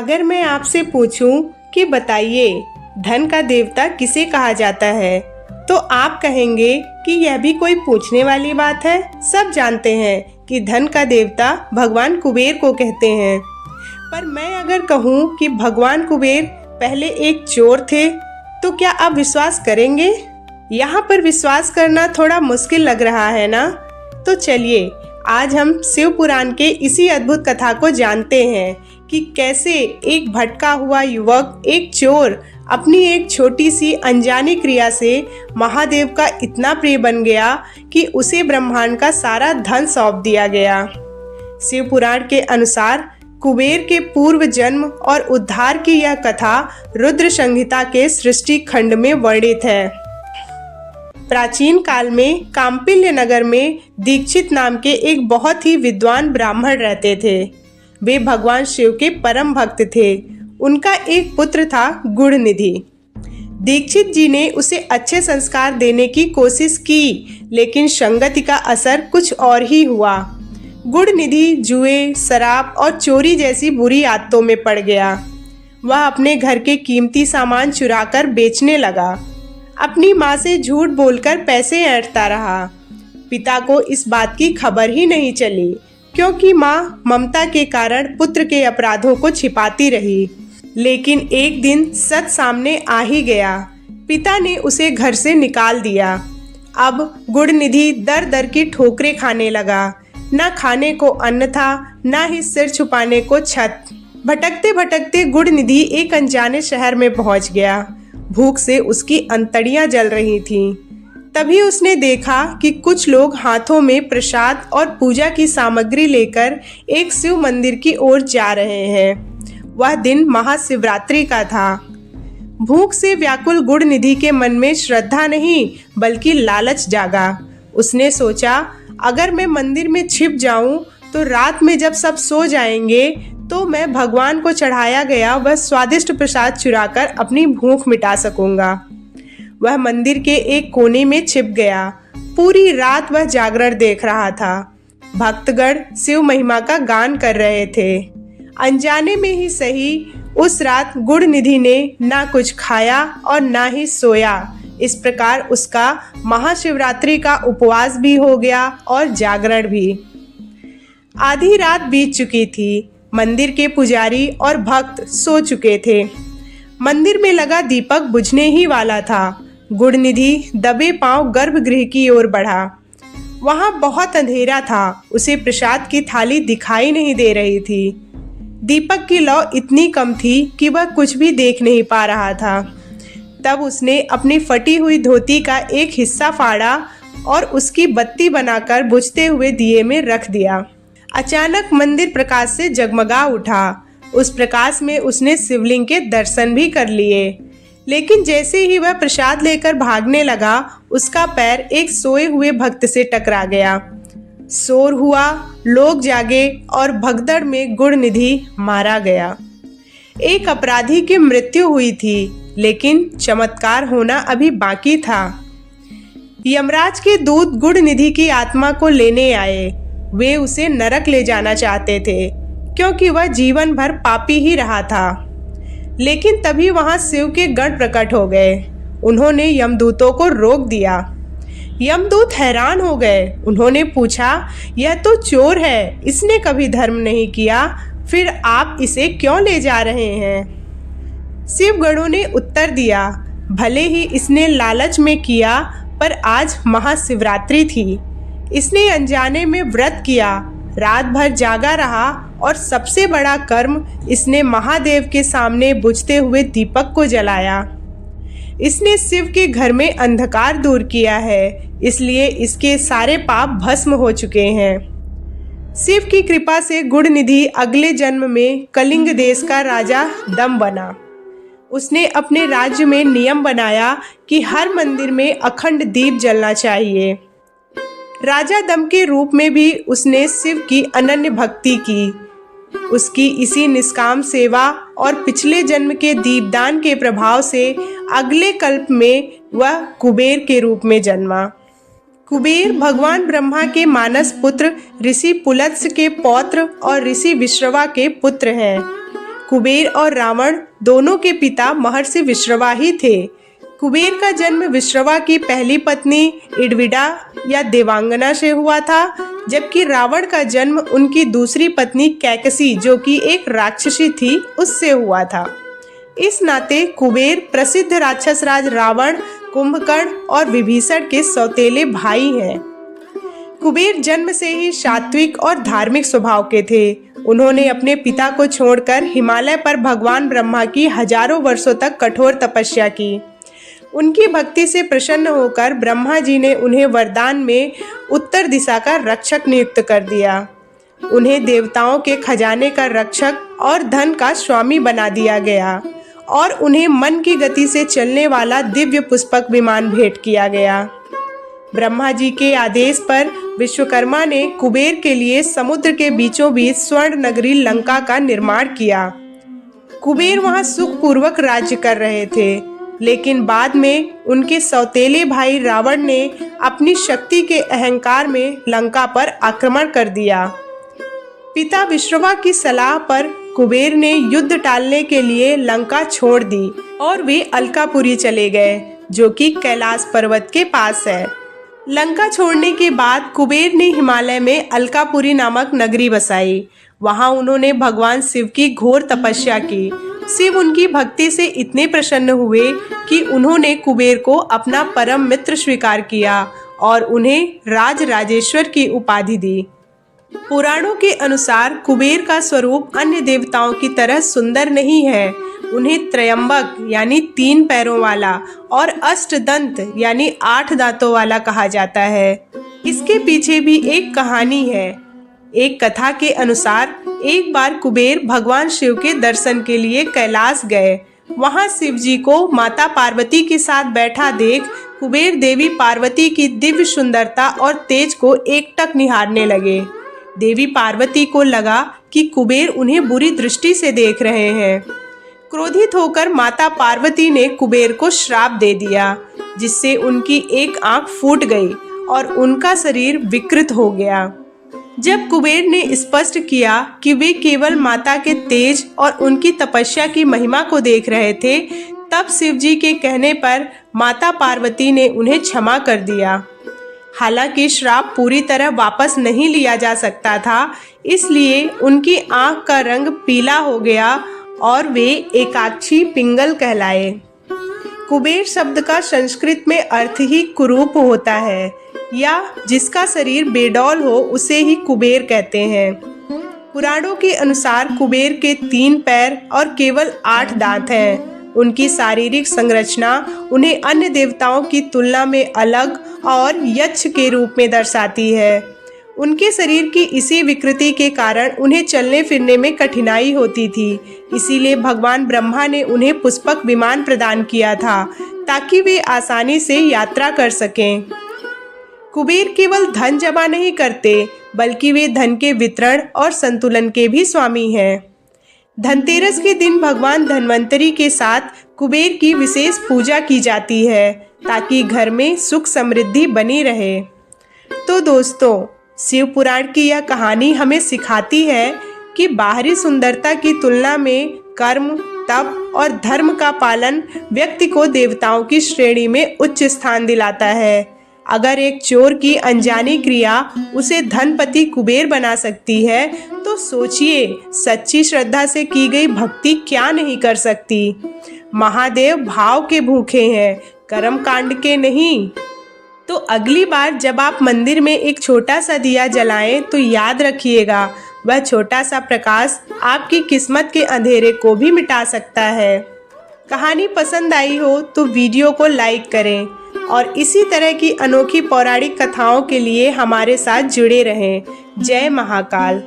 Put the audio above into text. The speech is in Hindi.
अगर मैं आपसे पूछूं कि बताइए धन का देवता किसे कहा जाता है, तो आप कहेंगे कि यह भी कोई पूछने वाली बात है। सब जानते हैं कि धन का देवता भगवान कुबेर को कहते हैं। पर मैं अगर कहूँ कि भगवान कुबेर पहले एक चोर थे, तो क्या आप विश्वास करेंगे? यहाँ पर विश्वास करना थोड़ा मुश्किल लग रहा है ना? तो चलिए आज हम शिव पुराण के इसी अद्भुत कथा को जानते हैं कि कैसे एक भटका हुआ युवक, एक चोर, अपनी एक छोटी सी अनजानी क्रिया से महादेव का इतना प्रिय बन गया कि उसे ब्रह्मांड का सारा धन सौंप दिया गया। शिव पुराण के अनुसार कुबेर के पूर्व जन्म और उद्धार की यह कथा रुद्र संहिता के सृष्टि खंड में वर्णित है। प्राचीन काल में काम्पिल्य नगर में दीक्षित नाम के एक बहुत ही विद्वान ब्राह्मण रहते थे। वे भगवान शिव के परम भक्त थे। उनका एक पुत्र था गुणनिधि। दीक्षित जी ने उसे अच्छे संस्कार देने की कोशिश की, लेकिन संगति का असर कुछ और ही हुआ। गुणनिधि जुए, शराब और चोरी जैसी बुरी आदतों में पड़ गया। वह अपने घर के कीमती सामान चुराकर बेचने लगा। अपनी माँ से झूठ बोलकर पैसे ऐंठता रहा। पिता को इस बात की खबर ही नहीं चली, क्योंकि माँ ममता के कारण पुत्र के अपराधों को छिपाती रही। लेकिन एक दिन सच सामने आ ही गया। पिता ने उसे घर से निकाल दिया। अब गुणनिधि दर दर की ठोकरें खाने लगा। न खाने को अन्न था, न ही सिर छुपाने को छत। भटकते भटकते गुणनिधि एक अनजाने शहर में पहुंच गया। भूख से उसकी अंतड़ियां जल रही थीं। तभी उसने देखा कि कुछ लोग हाथों में प्रसाद और पूजा की सामग्री लेकर एक शिव मंदिर की ओर जा रहे हैं। वह दिन महाशिवरात्रि का था। भूख से व्याकुल गुणनिधि के मन में श्रद्धा नहीं बल्कि लालच जागा। उसने सोचा, अगर मैं मंदिर में छिप जाऊं तो रात में जब सब सो जाएंगे तो मैं भगवान को चढ़ाया गया वह स्वादिष्ट प्रसाद चुराकर अपनी भूख मिटा सकूंगा। वह मंदिर के एक कोने में छिप गया। पूरी रात वह जागरण देख रहा था। भक्तगण शिव महिमा का गान कर रहे थे। अनजाने में ही सही, उस रात गुणनिधि ने ना कुछ खाया और ना ही सोया। इस प्रकार उसका महाशिवरात्रि का उपवास भी हो गया और जागरण भी। आधी रात बीत चुकी थी। मंदिर के पुजारी और भक्त सो चुके थे। मंदिर में लगा दीपक बुझने ही वाला था। गुणनिधि दबे पांव गर्भगृह की ओर बढ़ा। वहां बहुत अंधेरा था। उसे प्रसाद की थाली दिखाई नहीं दे रही थी। दीपक की लौ इतनी कम थी कि वह कुछ भी देख नहीं पा रहा था। तब उसने अपनी फटी हुई धोती का एक हिस्सा फाड़ा और उसकी बत्ती बनाकर बुझते हुए दिए में रख दिया। अचानक मंदिर प्रकाश से जगमगा उठा। उस प्रकाश में उसने शिवलिंग के दर्शन भी कर लिए। लेकिन जैसे ही वह प्रसाद लेकर भागने लगा, उसका पैर एक सोए हुए भक्त से टकरा गया। शोर हुआ, लोग जागे और भगदड़ में गुणनिधि मारा गया। एक अपराधी की मृत्यु हुई थी, लेकिन चमत्कार होना अभी बाकी था। यमराज के दूत गुणनिधि की आत्मा को लेने आए। वे उसे नरक ले जाना चाहते थे, क्योंकि वह जीवन भर पापी ही रहा था। लेकिन तभी वहां शिव के गण प्रकट हो गए। उन्होंने यमदूतों को रोक दिया। यमदूत हैरान हो गए। उन्होंने पूछा, यह तो चोर है, इसने कभी धर्म नहीं किया, फिर आप इसे क्यों ले जा रहे हैं? शिवगणों ने उत्तर दिया, भले ही इसने लालच में किया, पर आज महाशिवरात्रि थी। इसने अनजाने में व्रत किया, रात भर जागा रहा और सबसे बड़ा कर्म, इसने महादेव के सामने बुझते हुए दीपक को जलाया। इसने शिव के घर में अंधकार दूर किया है, इसलिए इसके सारे पाप भस्म हो चुके हैं। शिव की कृपा से गुणनिधि अगले जन्म में कलिंग देश का राजा दम बना। उसने अपने राज्य में नियम बनाया कि हर मंदिर में अखंड दीप जलना चाहिए। राजा दम के रूप में भी उसने शिव की अनन्य भक्ति की। उसकी इसी निष्काम सेवा और पिछले जन्म के दीपदान के प्रभाव से अगले कल्प में वह कुबेर के रूप में जन्मा। कुबेर भगवान ब्रह्मा के मानस पुत्र ऋषि पुलत्स्य के पौत्र और ऋषि विश्रवा के पुत्र हैं। कुबेर और रावण दोनों के पिता महर्षि विश्रवा ही थे। कुबेर का जन्म विश्रवा की पहली पत्नी इडविडा या देवांगना से हुआ था, जबकि रावण का जन्म उनकी दूसरी पत्नी कैकसी, जो कि एक राक्षसी थी, उससे हुआ था। इस नाते कुबेर प्रसिद्ध राक्षस राज रावण, कुंभकर्ण और विभीषण के सौतेले भाई हैं। कुबेर जन्म से ही सात्विक और धार्मिक स्वभाव के थे। उन्होंने अपने पिता को छोड़कर हिमालय पर भगवान ब्रह्मा की हजारों वर्षों तक कठोर तपस्या की। उनकी भक्ति से प्रसन्न होकर ब्रह्मा जी ने उन्हें वरदान में उत्तर दिशा का रक्षक नियुक्त कर दिया। उन्हें देवताओं के खजाने का रक्षक और धन का स्वामी बना दिया गया और उन्हें मन की गति से चलने वाला दिव्य पुष्पक विमान भेंट किया गया। ब्रह्मा जी के आदेश पर विश्वकर्मा ने कुबेर के लिए समुद्र के बीचों बीच स्वर्ण नगरी लंका का निर्माण किया। कुबेर वहां सुखपूर्वक राज्य कर रहे थे, लेकिन बाद में उनके सौतेले भाई रावण ने अपनी शक्ति के अहंकार में लंका पर आक्रमण कर दिया। पिता विश्रवा की सलाह पर कुबेर ने युद्ध टालने के लिए लंका छोड़ दी और वे अलकापुरी चले गए, जो कि कैलाश पर्वत के पास है। लंका छोड़ने के बाद कुबेर ने हिमालय में अलकापुरी नामक नगरी बसाई। वहां उन्होंने भगवान शिव की घोर तपस्या की। शिव उनकी भक्ति से इतने प्रसन्न हुए कि उन्होंने कुबेर को अपना परम मित्र स्वीकार किया और उन्हें राज राजेश्वर की उपाधि दी। पुराणों के अनुसार कुबेर का स्वरूप अन्य देवताओं की तरह सुंदर नहीं है। उन्हें त्रयंबक यानी 3 पैरों वाला और अष्टदंत यानी 8 दांतों वाला कहा जाता है। इसके पीछे भी एक कहानी है। एक कथा के अनुसार एक बार कुबेर भगवान शिव के दर्शन के लिए कैलाश गए। वहां शिव जी को माता पार्वती के साथ बैठा देख कुबेर देवी पार्वती की दिव्य सुंदरता और तेज को एकटक निहारने लगे। देवी पार्वती को लगा कि कुबेर उन्हें बुरी दृष्टि से देख रहे हैं। क्रोधित होकर माता पार्वती ने कुबेर को श्राप दे दिया, जिससे उनकी एक आंख फूट गई और उनका शरीर विकृत हो गया। जब कुबेर ने स्पष्ट किया कि वे केवल माता के तेज और उनकी तपस्या की महिमा को देख रहे थे, तब शिव जी के कहने पर माता पार्वती ने उन्हें क्षमा कर दिया। हालांकि श्राप पूरी तरह वापस नहीं लिया जा सकता था, इसलिए उनकी आंख का रंग पीला हो गया और वे एकाक्षी पिंगल कहलाए। कुबेर शब्द का संस्कृत में अर्थ ही कुरूप होता है, या जिसका शरीर बेडौल हो उसे ही कुबेर कहते हैं। पुराणों के अनुसार कुबेर के 3 पैर और केवल 8 दांत हैं। उनकी शारीरिक संरचना उन्हें अन्य देवताओं की तुलना में अलग और यक्ष के रूप में दर्शाती है। उनके शरीर की इसी विकृति के कारण उन्हें चलने फिरने में कठिनाई होती थी। इसीलिए भगवान ब्रह्मा ने उन्हें पुष्पक विमान प्रदान किया था, ताकि वे आसानी से यात्रा कर सकें। कुबेर केवल धन जमा नहीं करते, बल्कि वे धन के वितरण और संतुलन के भी स्वामी हैं। धनतेरस के दिन भगवान धन्वंतरी के साथ कुबेर की विशेष पूजा की जाती है, ताकि घर में सुख समृद्धि बनी रहे। तो दोस्तों, शिव पुराण की यह कहानी हमें सिखाती है कि बाहरी सुंदरता की तुलना में कर्म, तप और धर्म का पालन व्यक्ति को देवताओं की श्रेणी में उच्च स्थान दिलाता है। अगर एक चोर की अनजानी क्रिया उसे धनपति कुबेर बना सकती है, तो सोचिए सच्ची श्रद्धा से की गई भक्ति क्या नहीं कर सकती। महादेव भाव के भूखे हैं, कर्म कांड के नहीं। तो अगली बार जब आप मंदिर में एक छोटा सा दिया जलाएं, तो याद रखिएगा वह छोटा सा प्रकाश आपकी किस्मत के अंधेरे को भी मिटा सकता है। कहानी पसंद आई हो तो वीडियो को लाइक करें और इसी तरह की अनोखी पौराणिक कथाओं के लिए हमारे साथ जुड़े रहें। जय महाकाल।